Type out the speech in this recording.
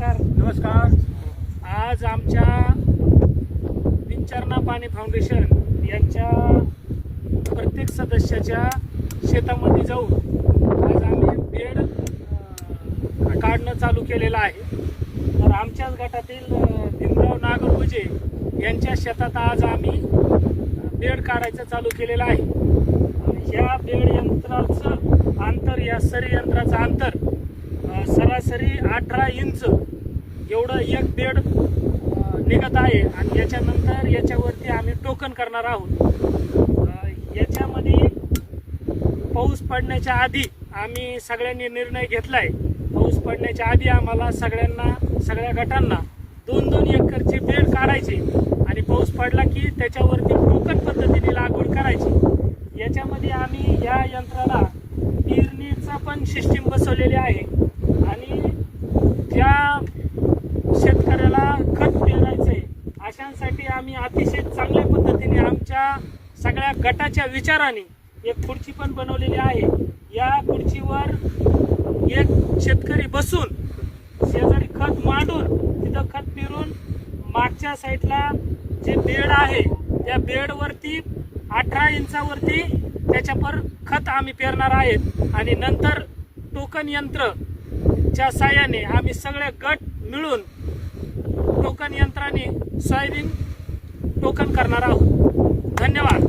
नमस्कार. आज आमच्या विंचरणा पाणी फाउंडेशन यांच्या प्रत्येक सदस्याच्या शेतामध्ये जाऊन आज आम्ही बेड काढणं चालू केलेलं आहे. तर आमच्याच गटातील भीमराव नागरगोजे यांच्या शेतात आज आम्ही बेड काढायचं चालू केलेलं आहे. या बेड यंत्राचं अंतर, या सरी यंत्राचं अंतर सरासरी 18 इंच एवढं एक बेड निघत आहे. आणि याच्यानंतर याच्यावरती आम्ही टोकन करणार आहोत. याच्यामध्ये पाऊस पडण्याच्या आधी आम्ही सगळ्यांनी निर्णय घेतलाय. पाऊस पडण्याच्या आधी आम्हाला सगळ्या गटांना 2-2 एकरचे बेड काढायचे आणि पाऊस पडला की त्याच्यावरती टोकन पद्धतीने लागवड करायची. याच्यामध्ये आम्ही या यंत्राला पेरणीचा पण सिस्टीम बसवलेली आहे आणि ज्या शेतकऱ्याला खत पेरायचंय अशांसाठी आम्ही अतिशय चांगल्या पद्धतीने आमच्या सगळ्या गटाच्या विचाराने एक खुर्ची पण बनवलेली आहे. या खुर्चीवर एक शेतकरी बसून शेजारी खत मांडून तिथं खत पेरून मागच्या साईडला जे बेड आहे त्या बेडवरती 18 इंचावरती त्याच्यावर खत आम्ही पेरणार आहेत. आणि नंतर टोकन यंत्रच्या साहाय्याने आम्ही सगळे गट मिळून टोकन यंत्राने सोयाबीन टोकन करणार आहोत. धन्यवाद.